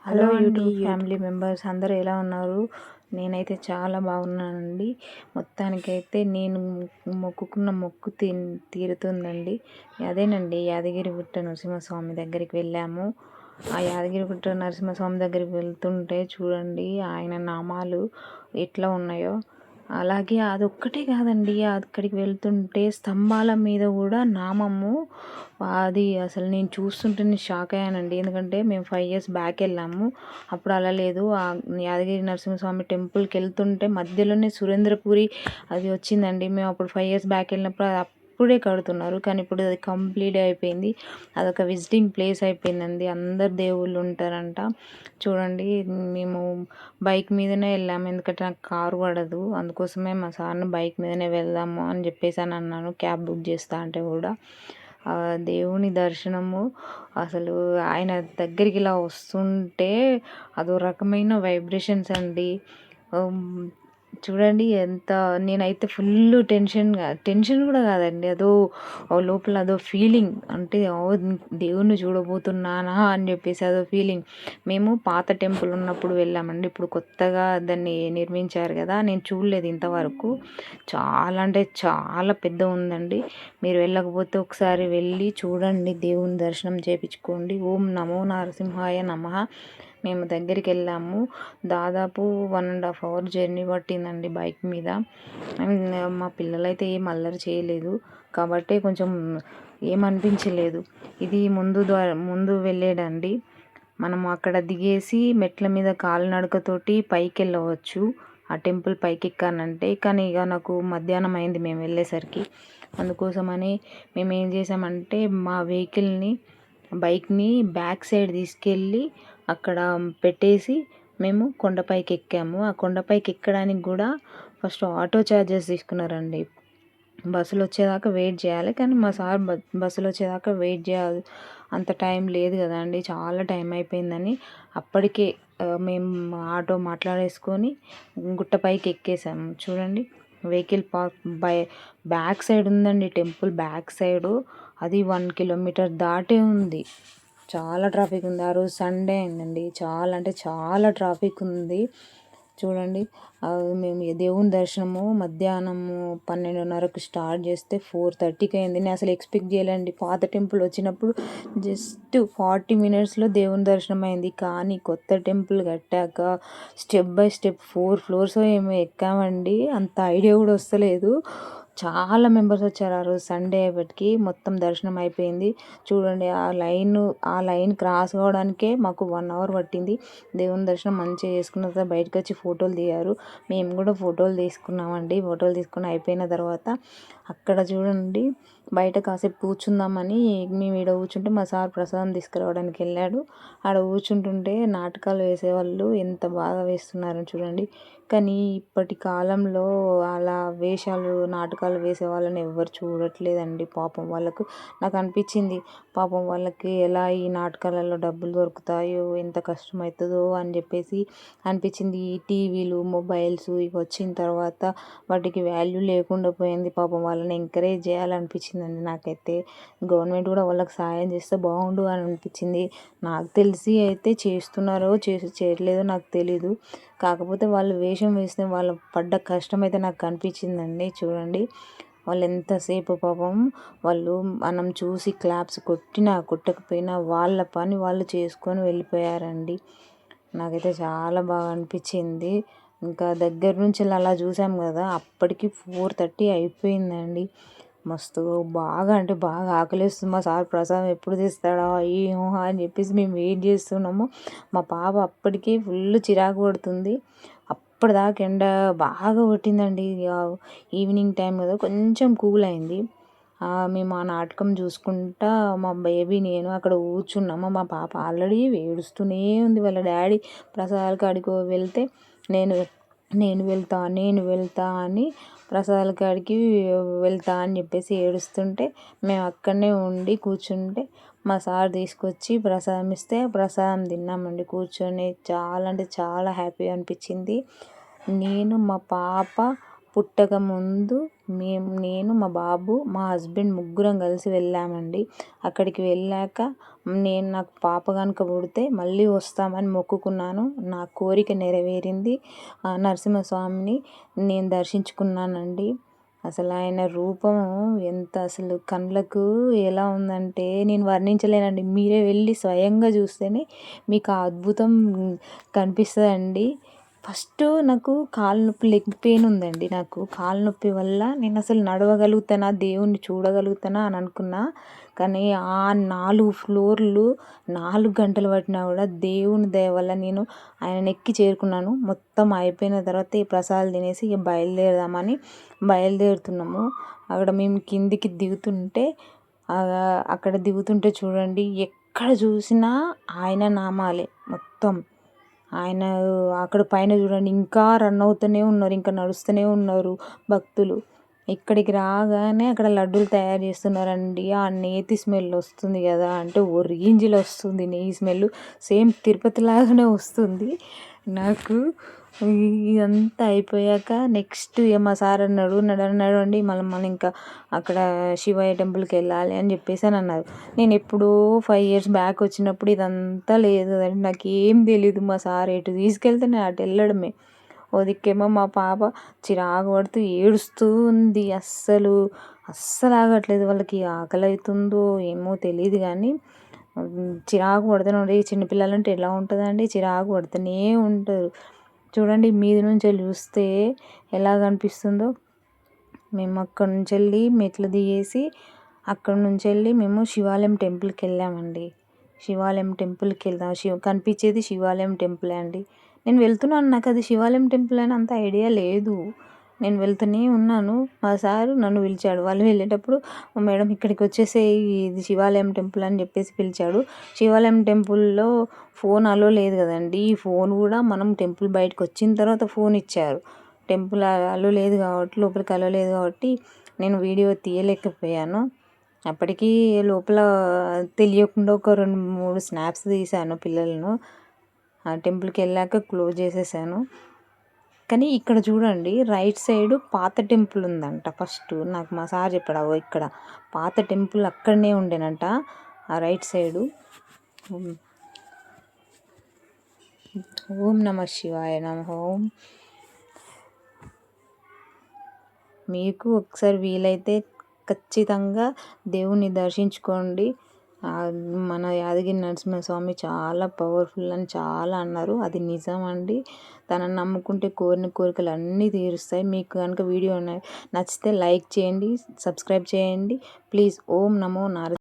Hello అండి YouTube family members అందరూ ఎలా ఉన్నారు? నేనైతే చాలా బాగున్నానండి. మొత్తానికైతే నేను మొక్కుకున్న మొక్కు తీరుతుందండి. అదేనండి యాదగిరిగుట్ట నరసింహస్వామి దగ్గరికి వెళ్ళాము. ఆ యాదగిరిగుట్ట నరసింహస్వామి దగ్గరికి వెళ్తుంటే చూడండి ఆయన నామాలు ఎట్లా ఉన్నాయో. అలాగే అదొక్కటే కాదండి, అక్కడికి వెళ్తుంటే స్తంభాల మీద కూడా నామము, అది అసలు నేను చూస్తుంటేనే షాక్ అయ్యానండి. ఎందుకంటే మేము 5 years బ్యాక్ వెళ్ళాము. అప్పుడు అలా లేదు. ఆ యాదగిరి నరసింహస్వామి టెంపుల్కి వెళ్తుంటే మధ్యలోనే సురేంద్రపురి అది వచ్చిందండి. మేము అప్పుడు 5 years బ్యాక్ వెళ్ళినప్పుడు అది అప్పుడే కడుతున్నారు, కానీ ఇప్పుడు అది కంప్లీట్ అయిపోయింది. అదొక విజిటింగ్ ప్లేస్ అయిపోయిందండి. అందరు దేవుళ్ళు ఉంటారంట. చూడండి మేము బైక్ మీదనే వెళ్ళాము, ఎందుకంటే నాకు కారు పడదు. అందుకోసమే మా సార్ని బైక్ మీదనే వెళ్దాము అని చెప్పేసి అని అన్నాను, క్యాబ్ బుక్ చేస్తా అంటే కూడా. దేవుని దర్శనము అసలు ఆయన దగ్గరికి ఇలా వస్తుంటే అదో రకమైన వైబ్రేషన్స్ అండి. చూడండి ఎంత, నేనైతే ఫుల్ టెన్షన్ కూడా కాదండి, అదో లోపల అదో ఫీలింగ్. అంటే దేవుణ్ణి చూడబోతున్నానా అని చెప్పేసి అదో ఫీలింగ్. మేము పాత టెంపుల్ ఉన్నప్పుడు వెళ్ళామండి. ఇప్పుడు కొత్తగా దాన్ని నిర్మించారు కదా, నేను చూడలేదు ఇంతవరకు. చాలా అంటే చాలా పెద్ద ఉందండి. మీరు వెళ్ళకపోతే ఒకసారి వెళ్ళి చూడండి, దేవుని దర్శనం చేయించుకోండి. ఓం నమో నరసింహాయ నమః. మేము దగ్గరికి వెళ్ళాము. దాదాపు 1.5 hour జర్నీ పట్టిందండి బైక్ మీద. మా పిల్లలైతే ఏం అల్లరి చేయలేదు కాబట్టి కొంచెం ఏమనిపించలేదు. ఇది ముందు వెళ్ళేడండి. మనం అక్కడ దిగేసి మెట్ల మీద కాలినడకతోటి పైకి వెళ్ళవచ్చు. ఆ టెంపుల్ పైకి ఎక్కానంటే, కానీ ఇక నాకు మధ్యాహ్నం అయింది మేము వెళ్ళేసరికి. అందుకోసమని మేము ఏం చేసామంటే మా బైక్ని బ్యాక్ సైడ్ తీసుకెళ్ళి అక్కడ పెట్టేసి మేము కొండపైకి ఎక్కాము. ఆ కొండపైకి ఎక్కడానికి కూడా ఫస్ట్ ఆటో ఛార్జెస్ తీసుకున్నారండి. బస్సులు వచ్చేదాకా వెయిట్ చేయాలి, కానీ మా సార్ బస్సులు వచ్చేదాకా వెయిట్ చేయాలి, అంత టైం లేదు కదా అండి, చాలా టైం అయిపోయిందని అప్పటికే మేము ఆటో మాట్లాడేసుకొని గుట్టపైకి ఎక్కేసాము. చూడండి వెహికల్ పార్క్ బ్యాక్ సైడ్ ఉందండి, టెంపుల్ బ్యాక్ సైడు. అది 1 kilometer దాటే ఉంది. చాలా ట్రాఫిక్ ఉంది. ఆ రోజు సండే అయిందండి. చాలా అంటే చాలా ట్రాఫిక్ ఉంది. చూడండి మేము దేవుని దర్శనము మధ్యాహ్నము 12:30కి స్టార్ట్ చేస్తే 4:30కి అయింది. నేను అసలు ఎక్స్పెక్ట్ చేయలేండి. పాత టెంపుల్ వచ్చినప్పుడు జస్ట్ 40 minutesలో దేవుని దర్శనం అయింది. కానీ కొత్త టెంపుల్ కట్టాక స్టెప్ బై స్టెప్ 4 floors ఏమో ఎక్కామండి. అంత ఐడియా కూడా వస్తలేదు. చాలా మెంబర్స్ వచ్చారు ఆ రోజు సండే అయ్యేపటికి. మొత్తం దర్శనం అయిపోయింది. చూడండి ఆ లైన్ క్రాస్ కావడానికే మాకు 1 hour పట్టింది. దేవుని దర్శనం మంచిగా చేసుకున్న తర్వాత బయటకు వచ్చి ఫోటోలు దిగారు. మేము కూడా ఫోటోలు తీసుకున్నామండి. ఫోటోలు తీసుకుని అయిపోయిన తర్వాత అక్కడ చూడండి బయట కాసేపు కూర్చుందామని మేము ఈడ కూర్చుంటే మా సార్ ప్రసాదం తీసుకురావడానికి వెళ్ళాడు. ఆడ కూర్చుంటుంటే నాటకాలు వేసేవాళ్ళు ఎంత బాగా వేస్తున్నారో చూడండి. కానీ ఇప్పటి కాలంలో అలా నాటకాలు వేసే వాళ్ళని ఎవరు చూడట్లేదండి. పాపం వాళ్ళకు, నాకు అనిపించింది పాపం వాళ్ళకి ఎలా ఈ నాటకాలలో డబ్బులు దొరుకుతాయో, ఎంత కష్టమవుతుందో అని చెప్పేసి అనిపించింది. ఈ టీవీలు మొబైల్స్ ఇవి వచ్చిన తర్వాత వాటికి వాల్యూ లేకుండా పోయింది. పాపం వాళ్ళని ఎంకరేజ్ చేయాలనిపించిందండి నాకైతే. గవర్నమెంట్ కూడా వాళ్ళకి సాయం చేస్తే బాగుండు అని అనిపించింది. నాకు తెలిసి అయితే చేస్తున్నారో చేయట్లేదో నాకు తెలీదు. కాకపోతే వాళ్ళు వేషం వేస్తే వాళ్ళు పడ్డ కష్టం అయితే నాకు కనిపించిందండి. చూడండి వాళ్ళు ఎంతసేపు పాపం వాళ్ళు మనం చూసి క్లాప్స్ కొట్టినా కొట్టకపోయినా వాళ్ళ పని వాళ్ళు చేసుకొని వెళ్ళిపోయారండి. నాకైతే చాలా బాగా అనిపించింది. ఇంకా దగ్గర నుంచి అలా చూసాం కదా, అప్పటికి 4:30 అయిపోయిందండి. మస్తు బాగా అంటే బాగా ఆకలిస్తుంది. మా సార్ ప్రసాదం ఎప్పుడు తెస్తాడా ఏమో అని చెప్పేసి మేము వెయిట్ చేస్తున్నాము. మా పాప అప్పటికే ఫుల్ చిరాకు పడుతుంది. అప్పటిదాకా ఎండ బాగా కొట్టిందండి. ఈవినింగ్ టైం కదా కొంచెం కూల్ అయింది. మేము ఆ నాటకం చూసుకుంటా మా బేబీ నేను అక్కడ కూర్చున్నాము. మా పాప ఆల్రెడీ ఏడుస్తూనే ఉంది. వాళ్ళ డాడీ ప్రసాదాల కాడికి వెళ్తే నేను వెళ్తా అని ప్రసాదాల కాడికి వెళ్తా అని చెప్పేసి ఏడుస్తుంటే మేము అక్కడనే ఉండి కూర్చుంటే మా సార్ తీసుకొచ్చి ప్రసాదం ఇస్తే ప్రసాదం తిన్నామండి కూర్చొని. చాలా అంటే చాలా హ్యాపీగా అనిపించింది. నేను మా పాప పుట్టకముందు నేను మా బాబు మా హస్బెండ్ ముగ్గురం కలిసి వెళ్ళామండి. అక్కడికి వెళ్ళాక నాకు పాప కనుక పుడితే మళ్ళీ వస్తామని మొక్కుకున్నాను. నా కోరిక నెరవేరింది. నరసింహస్వామిని నేను దర్శించుకున్నానండి. అసలు ఆయన రూపము ఎంత అసలు కళ్ళకు ఎలా ఉందంటే నేను వర్ణించలేనండి. మీరే వెళ్ళి స్వయంగా చూస్తేనే మీకు ఆ అద్భుతం కనిపిస్తుందండి. ఫస్ట్ నాకు కాలు నొప్పి, లెగ్ పెయిన్ ఉందండి. నాకు కాలు నొప్పి వల్ల నేను అసలు నడవగలుగుతానా, దేవుణ్ణి చూడగలుగుతానా అని అనుకున్నా. కానీ ఆ 4 ఫ్లోర్లు 4 గంటలు పట్టినా కూడా దేవుని దయ వల్ల నేను ఆయనను ఎక్కి చేరుకున్నాను. మొత్తం అయిపోయిన తర్వాత ఈ ప్రసాదాలు తినేసి ఇక బయలుదేరుతున్నాము. అక్కడ మేము కిందికి దిగుతుంటే అక్కడ దిగుతుంటే చూడండి ఎక్కడ చూసినా ఆయన నామాలే మొత్తం. ఆయన అక్కడ పైన చూడండి ఇంకా రన్ అవుతూనే ఉన్నారు, ఇంకా నడుస్తూనే ఉన్నారు భక్తులు. ఇక్కడికి రాగానే అక్కడ లడ్డూలు తయారు చేస్తున్నారండి. ఆ నేతి స్మెల్ వస్తుంది కదా, అంటే ఓ రేంజ్లో వస్తుంది నెయ్యి స్మెల్. సేమ్ తిరుపతి లాగానే వస్తుంది నాకు. ఇదంతా అయిపోయాక నెక్స్ట్ మా సార్ అన్నాడు, నడవండి మనం ఇంకా అక్కడ శివయ్య టెంపుల్కి వెళ్ళాలి అని చెప్పేసి అని అన్నారు. నేను ఎప్పుడో 5 years బ్యాక్ వచ్చినప్పుడు ఇదంతా లేదు కదండి, నాకేం తెలీదు. మా సార్ ఎటు తీసుకెళ్తే నేను అటు వెళ్ళడమే. ఓ దిక్కేమో మా పాప చిరాకు పడుతూ ఏడుస్తూ ఉంది. అస్సలు ఆగట్లేదు. వాళ్ళకి ఆకలి అవుతుందో ఏమో తెలియదు కానీ చిరాకు పడుతూనే ఉండే. చిన్నపిల్లలంటే ఎలా ఉంటుందండి, చిరాకు పడుతూనే ఉంటారు. చూడండి మీది నుంచి వెళ్ళి చూస్తే ఎలా కనిపిస్తుందో. మేము అక్కడి నుంచి వెళ్ళి మెట్లు దిగేసి అక్కడి నుంచి వెళ్ళి మేము శివాలయం టెంపుల్కి వెళ్ళామండి. శివాలయం టెంపుల్కి కనిపించేది శివాలయం టెంపులే అండి. నేను వెళ్తున్నాను, నాకు అది శివాలయం టెంపుల్ అని అంత ఐడియా లేదు. నేను వెళ్తూనే ఉన్నాను. మా సారు నన్ను పిలిచాడు. వాళ్ళు వెళ్ళేటప్పుడు మేడం ఇక్కడికి వచ్చేసే, ఇది శివాలయం టెంపుల్ అని చెప్పేసి పిలిచాడు. శివాలయం టెంపుల్లో ఫోన్ అలో లేదు కదండి. ఈ ఫోన్ కూడా మనం టెంపుల్ బయటకు వచ్చిన తర్వాత ఫోన్ ఇచ్చారు. టెంపుల్ అలో లేదు కాబట్టి, లోపలికి అలో లేదు కాబట్టి నేను వీడియో తీయలేకపోయాను. అప్పటికి లోపల తెలియకుండా ఒక 2-3 స్నాప్స్ తీశాను పిల్లలను. ఆ టెంపుల్కి వెళ్ళాక క్లోజ్ చేసేసాను. కానీ ఇక్కడ చూడండి రైట్ సైడ్ పాత టెంపుల్ ఉందంట. ఫస్ట్ నాకు మా సార్ చెప్పాడు, ఇక్కడ పాత టెంపుల్ అక్కడనే ఉండేనంట ఆ రైట్ సైడు. ఓం నమ శివాయ నమః. ఓం. మీకు ఒకసారి వీలైతే ఖచ్చితంగా దేవుణ్ణి దర్శించుకోండి. మన యాదగిరి నరసింహస్వామి చాలా పవర్ఫుల్ అని చాలా అన్నారు. అది నిజం అండి. తనని నమ్ముకుంటే కోరిన కోరికలు అన్నీ తీరుస్తాయి. మీకు కనుక వీడియో నచ్చితే లైక్ చేయండి, సబ్స్క్రైబ్ చేయండి ప్లీజ్. ఓం నమో నారాయణ.